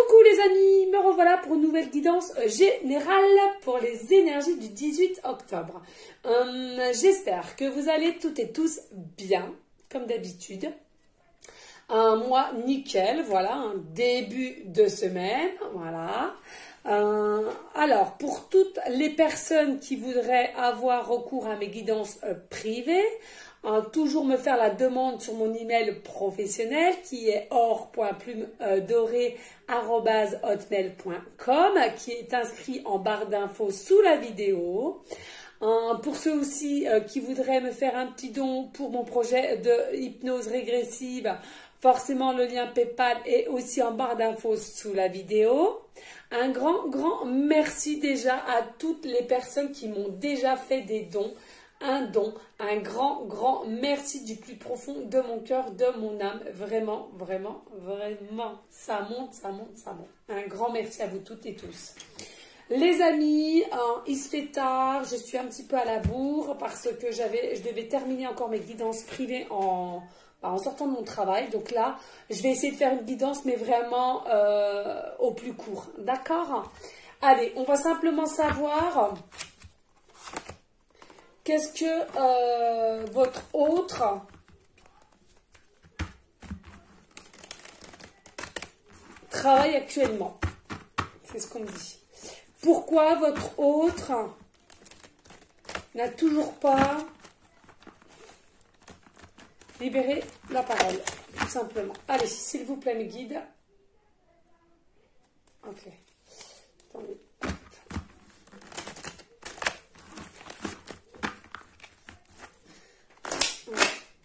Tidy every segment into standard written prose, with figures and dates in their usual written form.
Coucou les amis, me revoilà pour une nouvelle guidance générale pour les énergies du 18 octobre. J'espère que vous allez toutes et tous bien, comme d'habitude. Un mois nickel, voilà, un début de semaine, voilà. Alors, pour toutes les personnes qui voudraient avoir recours à mes guidances privées, toujours me faire la demande sur mon email professionnel qui est or.plumedoré@hotmail.com, qui est inscrit en barre d'infos sous la vidéo. Pour ceux aussi qui voudraient me faire un petit don pour mon projet de hypnose régressive, forcément le lien PayPal est aussi en barre d'infos sous la vidéo. Un grand merci déjà à toutes les personnes qui m'ont déjà fait des dons. Un grand merci du plus profond de mon cœur, de mon âme. Vraiment, ça monte. Un grand merci à vous toutes et tous. Les amis, il se fait tard, je suis un petit peu à la bourre parce que je devais terminer encore mes guidances privées en sortant de mon travail. Donc là, je vais essayer de faire une guidance, mais vraiment au plus court. D'accord? Allez, on va simplement savoir qu'est-ce que votre autre travaille actuellement. C'est ce qu'on me dit. Pourquoi votre autre n'a toujours pas libéré la parole, tout simplement. Allez, s'il vous plaît, mes guides. Ok. Attendez.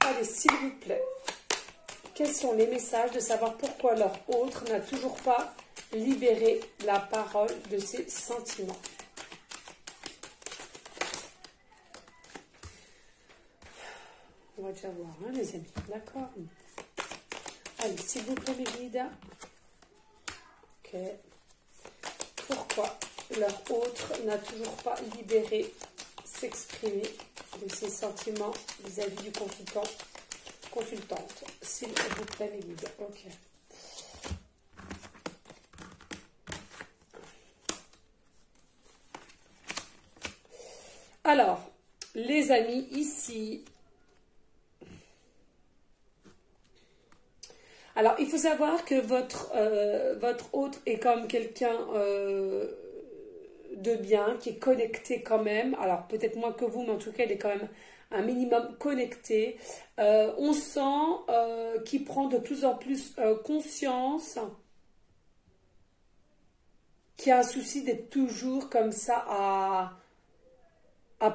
Allez, s'il vous plaît. Quels sont les messages de savoir pourquoi leur autre n'a toujours pas libéré la parole de ses sentiments? On va déjà voir, hein, les amis. D'accord? Allez, s'il vous plaît, mes guides. Ok. Pourquoi leur autre n'a toujours pas libéré, s'exprimer de ses sentiments vis-à-vis du consultante, s'il vous plaît, mes guides. Ok. Alors, les amis, ici, alors il faut savoir que votre hôte est comme quelqu'un de bien, qui est connecté quand même. Alors peut-être moins que vous, mais en tout cas, il est quand même un minimum connecté. On sent qu'il prend de plus en plus conscience, qu'il y a un souci d'être toujours comme ça à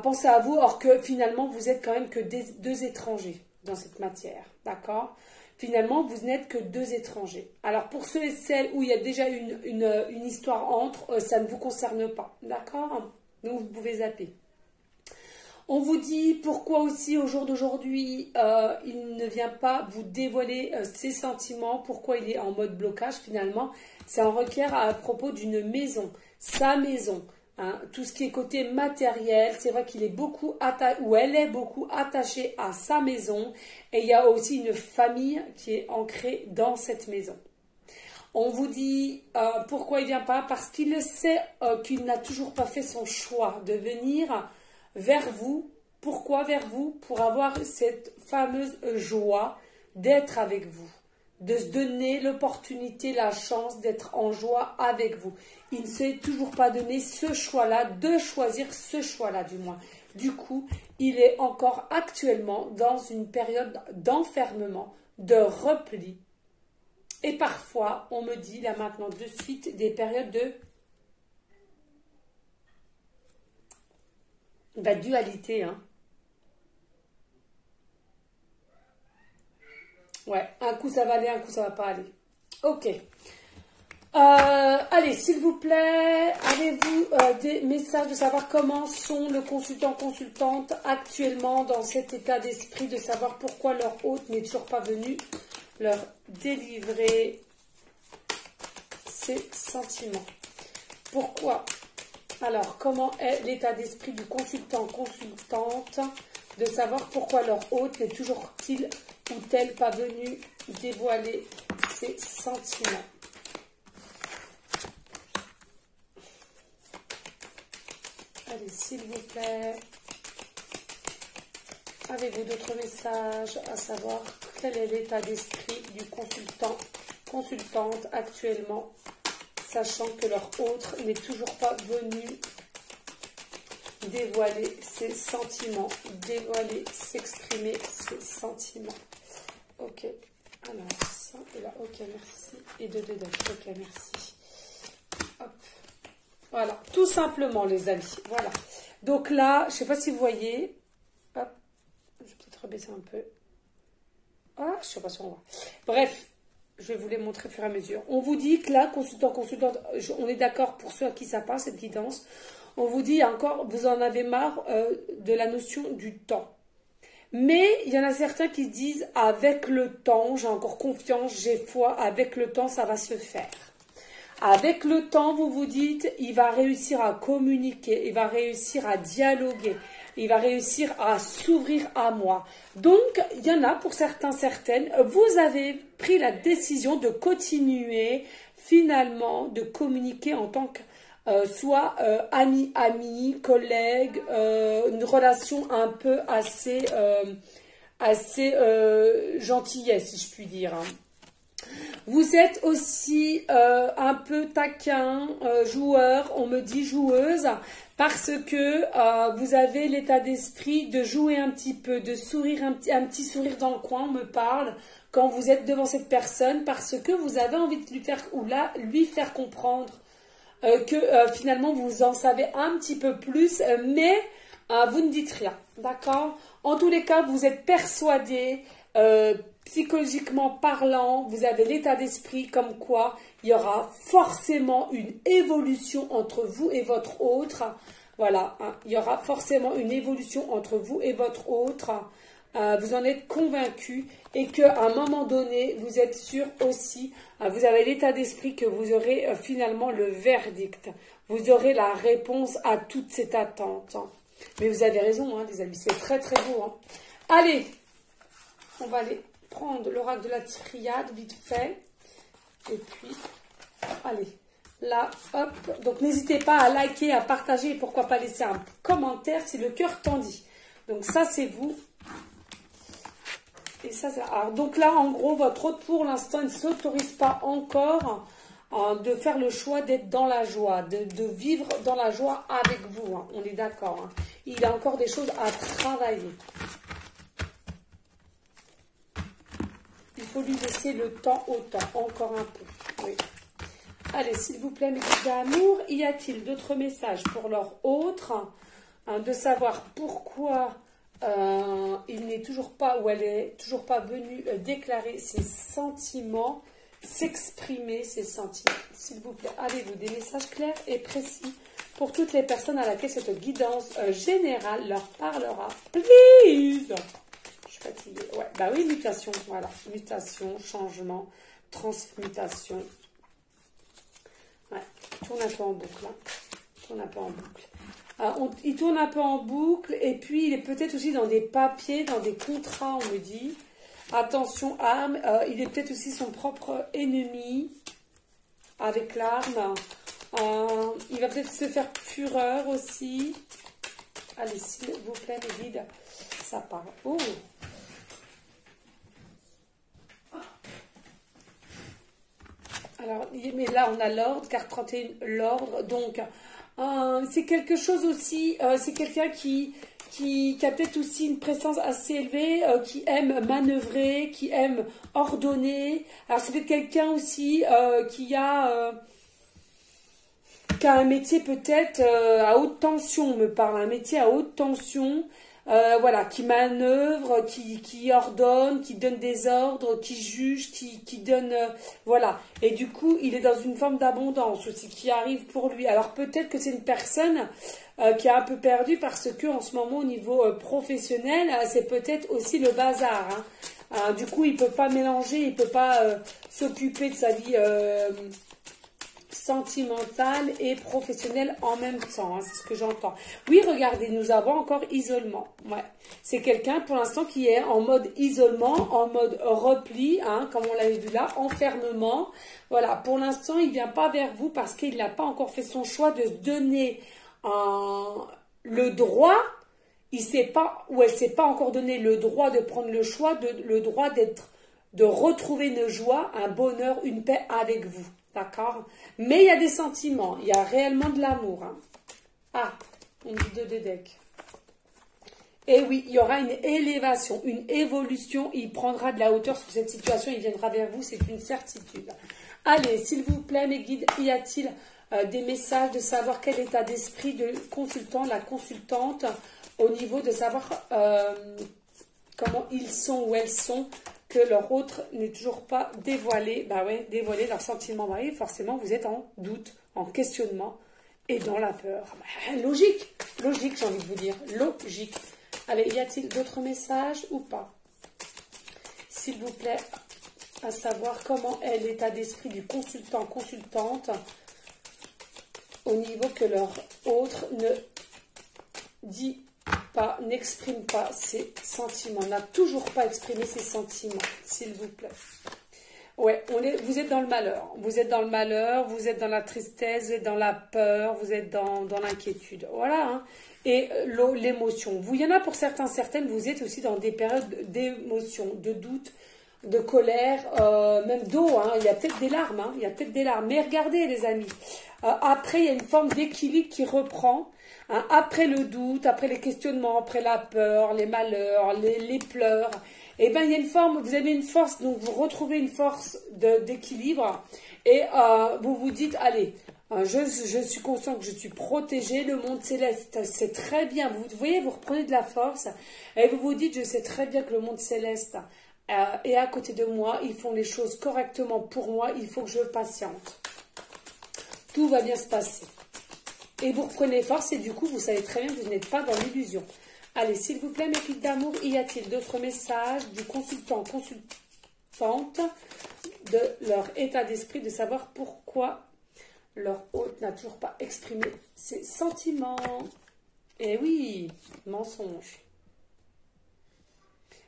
penser à vous, or que finalement vous êtes quand même que deux étrangers dans cette matière, d'accord? Finalement vous n'êtes que deux étrangers. Alors pour ceux et celles où il y a déjà une histoire entre, ça ne vous concerne pas, d'accord? Donc vous pouvez zapper. On vous dit pourquoi aussi au jour d'aujourd'hui il ne vient pas vous dévoiler ses sentiments, pourquoi il est en mode blocage finalement. C'est un requête à propos d'une maison, sa maison. Hein, tout ce qui est côté matériel, c'est vrai qu'il est beaucoup attaché, ou elle est beaucoup attachée à sa maison, et il y a aussi une famille qui est ancrée dans cette maison. On vous dit pourquoi il ne vient pas, parce qu'il sait qu'il n'a toujours pas fait son choix de venir vers vous. Pourquoi vers vous? Pour avoir cette fameuse joie d'être avec vous, de se donner l'opportunité, la chance d'être en joie avec vous. Il ne s'est toujours pas donné ce choix-là, de choisir ce choix-là du moins. Du coup, il est encore actuellement dans une période d'enfermement, de repli. Et parfois, on me dit là maintenant de suite des périodes de dualité. Hein. Ouais, un coup ça va aller, un coup ça va pas aller. Ok. Allez, s'il vous plaît, avez-vous des messages de savoir comment sont le consultant-consultante actuellement dans cet état d'esprit, de savoir pourquoi leur hôte n'est toujours pas venu leur délivrer ses sentiments. Pourquoi? Alors, comment est l'état d'esprit du consultant-consultante, de savoir pourquoi leur hôte n'est toujours-t-il ou tel pas venu dévoiler ses sentiments? Allez, s'il vous plaît. Avez-vous d'autres messages, à savoir quel est l'état d'esprit du consultant, consultante actuellement, sachant que leur autre n'est toujours pas venu dévoiler ses sentiments, dévoiler, s'exprimer ses sentiments. Ok, alors ça et là, ok, merci. Et de dedans, ok, merci. Hop. Voilà, tout simplement les amis, voilà. Donc là, je ne sais pas si vous voyez, hop, je vais peut-être rebaisser un peu. Ah, je ne sais pas si on voit. Bref, je vais vous les montrer au fur et à mesure. On vous dit que là, consultante, on est d'accord pour ceux à qui ça parle, cette guidance. On vous dit encore, vous en avez marre de la notion du temps. Mais il y en a certains qui disent, avec le temps, j'ai encore confiance, j'ai foi, avec le temps, ça va se faire. Avec le temps, vous vous dites, il va réussir à communiquer, il va réussir à dialoguer, il va réussir à s'ouvrir à moi. Donc, il y en a pour certains, certaines, vous avez pris la décision de continuer finalement de communiquer en tant que soit ami, collègue, une relation un peu assez gentillesse, si je puis dire. Vous êtes aussi un peu taquin, joueur, on me dit joueuse, parce que vous avez l'état d'esprit de jouer un petit peu, de sourire, un petit sourire dans le coin, on me parle, quand vous êtes devant cette personne, parce que vous avez envie de lui faire, ou là, lui faire comprendre que finalement vous en savez un petit peu plus, mais vous ne dites rien, d'accord? En tous les cas, vous êtes persuadé, psychologiquement parlant, vous avez l'état d'esprit comme quoi il y aura forcément une évolution entre vous et votre autre. Voilà, hein, il y aura forcément une évolution entre vous et votre autre. Vous en êtes convaincu et qu'à un moment donné, vous êtes sûr aussi, vous avez l'état d'esprit que vous aurez finalement le verdict. Vous aurez la réponse à toute cette attente. Mais vous avez raison, hein, les amis, c'est très très beau. Hein. Allez, on va aller prendre l'oracle de la triade vite fait. Et puis, allez, là, hop. Donc n'hésitez pas à liker, à partager et pourquoi pas laisser un commentaire si le cœur t'en dit. Donc ça, c'est vous. Et ça, alors, donc là, en gros, votre hôte, pour l'instant, il ne s'autorise pas encore de faire le choix d'être dans la joie, de vivre dans la joie avec vous. Hein. On est d'accord. Hein. Il a encore des choses à travailler. Il faut lui laisser le temps au temps, encore un peu. Oui. Allez, s'il vous plaît, mes petits d'amour, y a-t-il d'autres messages pour leur autre, hein, de savoir pourquoi il n'est toujours pas, ou elle est toujours pas venue déclarer ses sentiments, s'exprimer ses sentiments. S'il vous plaît, avez-vous des messages clairs et précis pour toutes les personnes à laquelle cette guidance générale leur parlera. Please! Je suis fatiguée. Ouais, bah oui, mutation, voilà. Mutation, changement, transmutation. Ouais, tourne un peu en boucle. Hein. Tourne un peu en boucle. Il tourne un peu en boucle et puis il est peut-être aussi dans des papiers, dans des contrats, on me dit. Attention, arme. Il est peut-être aussi son propre ennemi avec l'arme. Il va peut-être se faire fureur aussi. Allez, s'il vous plaît, les guides, ça part. Oh! Alors, mais là, on a l'ordre, carte 31, l'ordre. Donc, c'est quelque chose aussi, c'est quelqu'un qui a peut-être aussi une présence assez élevée, qui aime manœuvrer, qui aime ordonner. Alors, c'est peut-être quelqu'un aussi qui a un métier peut-être à haute tension, on me parle, un métier à haute tension. Voilà, qui manœuvre, qui ordonne, qui donne des ordres, qui juge, qui donne... voilà. Et du coup, il est dans une forme d'abondance aussi qui arrive pour lui. Alors peut-être que c'est une personne qui est un peu perdue parce que en ce moment, au niveau professionnel, c'est peut-être aussi le bazar. Hein. Du coup, il ne peut pas mélanger, il ne peut pas s'occuper de sa vie... sentimentale et professionnelle en même temps, hein, c'est ce que j'entends. Oui, regardez, nous avons encore isolement. Ouais. C'est quelqu'un pour l'instant qui est en mode isolement, en mode repli, hein, comme on l'avait vu là, enfermement. Voilà, pour l'instant, il ne vient pas vers vous parce qu'il n'a pas encore fait son choix de se donner le droit, il sait pas, ou elle ne s'est pas encore donné le droit de prendre le choix, le droit de retrouver une joie, un bonheur, une paix avec vous. D'accord? Mais il y a des sentiments, il y a réellement de l'amour. Hein. Ah, on dit deux de deck. Et oui, il y aura une élévation, une évolution, il prendra de la hauteur sur cette situation, il viendra vers vous, c'est une certitude. Allez, s'il vous plaît, mes guides, y a-t-il des messages de savoir quel état d'esprit de consultant, la consultante, au niveau de savoir comment ils sont ou elles sont, que leur autre n'est toujours pas dévoilé, bah ouais, dévoilé leurs sentiments. Bah oui, forcément, vous êtes en doute, en questionnement et dans la peur. Bah, logique, logique, j'ai envie de vous dire, logique. Allez, y a-t-il d'autres messages ou pas? S'il vous plaît, à savoir comment est l'état d'esprit du consultant, consultante, au niveau que leur autre ne dit pas, n'exprime pas ses sentiments, n'a toujours pas exprimé ses sentiments, s'il vous plaît. Ouais, vous êtes dans le malheur, vous êtes dans le malheur, vous êtes dans la tristesse, vous êtes dans la peur, vous êtes dans l'inquiétude, voilà, hein. Et l'émotion, il y en a pour certains, certaines, vous êtes aussi dans des périodes d'émotion, de doute, de colère, même d'eau, hein. Il y a peut-être des larmes, hein. Il y a peut-être des larmes, mais regardez les amis, après il y a une forme d'équilibre qui reprend, hein. Après le doute, après les questionnements, après la peur, les malheurs, les pleurs, et bien il y a une forme, vous avez une force, donc vous retrouvez une force d'équilibre, et vous vous dites, allez, je suis conscient que je suis protégée, le monde céleste, c'est très bien, vous voyez, vous reprenez de la force, et vous vous dites, je sais très bien que le monde céleste est à côté de moi, ils font les choses correctement pour moi, il faut que je patiente. Tout va bien se passer. Et vous reprenez force, et du coup, vous savez très bien que vous n'êtes pas dans l'illusion. Allez, s'il vous plaît, mes guides d'amour, y a-t-il d'autres messages du consultant, consultante, de leur état d'esprit, de savoir pourquoi leur hôte n'a toujours pas exprimé ses sentiments? Eh oui, mensonge.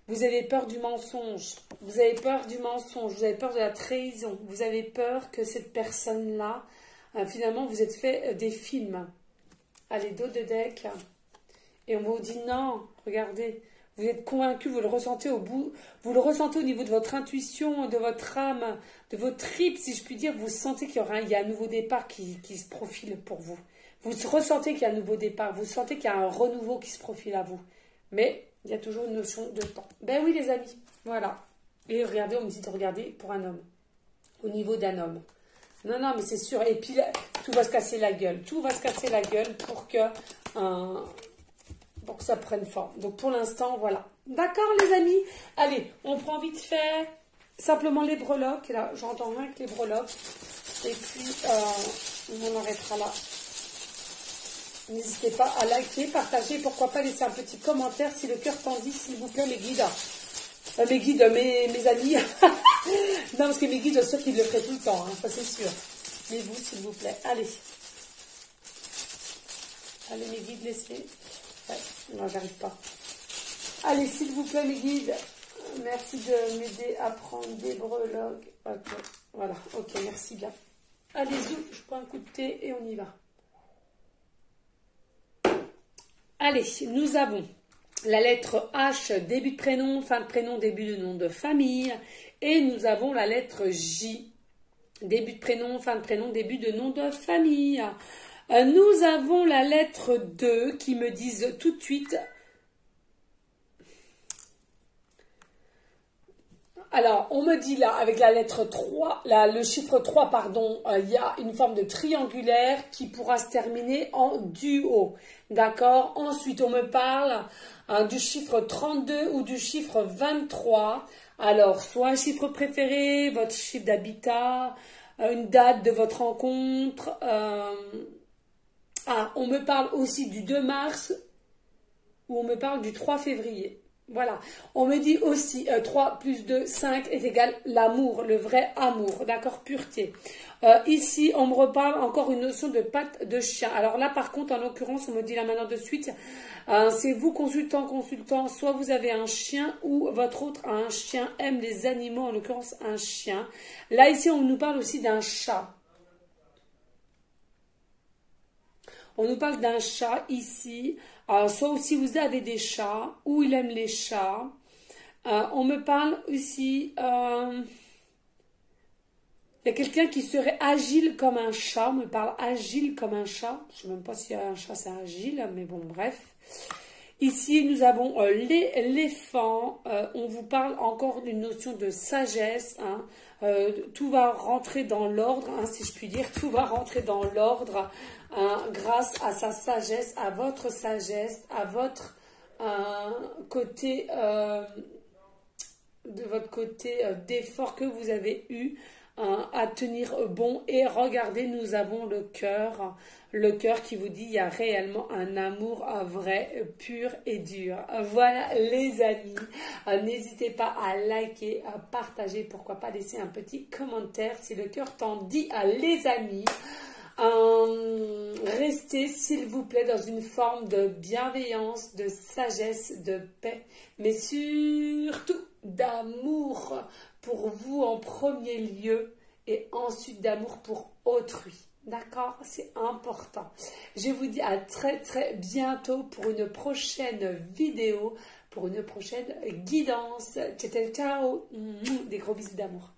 Vous avez peur du mensonge, vous avez peur du mensonge, vous avez peur de la trahison, vous avez peur que cette personne-là, finalement, vous êtes fait des films. Allez, dos de deck. Et on vous dit non, regardez, vous êtes convaincu, vous le ressentez au bout, vous le ressentez au niveau de votre intuition, de votre âme, de votre tripes, si je puis dire, vous sentez qu'il y a un nouveau départ qui se profile pour vous. Vous ressentez qu'il y a un nouveau départ, vous sentez qu'il y a un renouveau qui se profile à vous. Mais il y a toujours une notion de temps. Ben oui les amis, voilà. Et regardez, on me dit de regarder pour un homme, au niveau d'un homme. Non, non, mais c'est sûr. Et puis, là, tout va se casser la gueule. Tout va se casser la gueule pour que ça prenne forme. Donc, pour l'instant, voilà. D'accord, les amis? Allez, on prend vite fait simplement les breloques. Là, j'entends rien que les breloques. Et puis, on en arrêtera là. N'hésitez pas à liker, partager. Pourquoi pas laisser un petit commentaire si le cœur t'en dit, s'il vous plaît, les guides. Mes guides, mes amis. Non, parce que mes guides, je suis sûre qu'ils le feraient tout le temps, hein, ça c'est sûr. Mais vous, s'il vous plaît, allez. Allez, mes guides, laissez. Ouais, non, j'arrive pas. Allez, s'il vous plaît, mes guides. Merci de m'aider à prendre des breloques. Ok, voilà, ok, merci bien. Allez, zou, je prends un coup de thé et on y va. Allez, nous avons la lettre H, début de prénom, fin de prénom, début de nom de famille. Et nous avons la lettre J, début de prénom, fin de prénom, début de nom de famille. Nous avons la lettre 2 qui me disent tout de suite... Alors, on me dit là, avec la lettre 3, le chiffre 3, pardon, il y a une forme de triangulaire qui pourra se terminer en duo. D'accord? Ensuite, on me parle du chiffre 32 ou du chiffre 23. Alors, soit un chiffre préféré, votre chiffre d'habitat, une date de votre rencontre. On me parle aussi du 2 mars ou on me parle du 3 février. Voilà, on me dit aussi 3 plus 2, 5 est égal l'amour, le vrai amour, d'accord, pureté. Ici, on me reparle encore une notion de patte de chien. Alors là, par contre, en l'occurrence, on me dit là maintenant de suite, c'est vous, consultant, soit vous avez un chien ou votre autre a un chien, aime les animaux, en l'occurrence un chien. Là, ici, on nous parle aussi d'un chat. On nous parle d'un chat ici. Alors, soit aussi vous avez des chats, ou il aime les chats. On me parle aussi... il y a quelqu'un qui serait agile comme un chat. On me parle agile comme un chat. Je ne sais même pas si un chat c'est agile, mais bon, bref. Ici, nous avons l'éléphant. On vous parle encore d'une notion de sagesse. Hein. Tout va rentrer dans l'ordre, hein, si je puis dire. Tout va rentrer dans l'ordre hein, grâce à sa sagesse, à votre sagesse, à votre côté, de votre côté d'effort que vous avez eu. À tenir bon et regardez, nous avons le cœur qui vous dit il y a réellement un amour vrai, pur et dur. Voilà les amis, n'hésitez pas à liker, à partager, pourquoi pas laisser un petit commentaire si le cœur t'en dit les amis. Restez s'il vous plaît dans une forme de bienveillance, de sagesse, de paix, mais surtout d'amour pour vous en premier lieu et ensuite d'amour pour autrui. D'accord? C'est important. Je vous dis à très très bientôt pour une prochaine vidéo, pour une prochaine guidance. Ciao, ciao. Des gros bisous d'amour.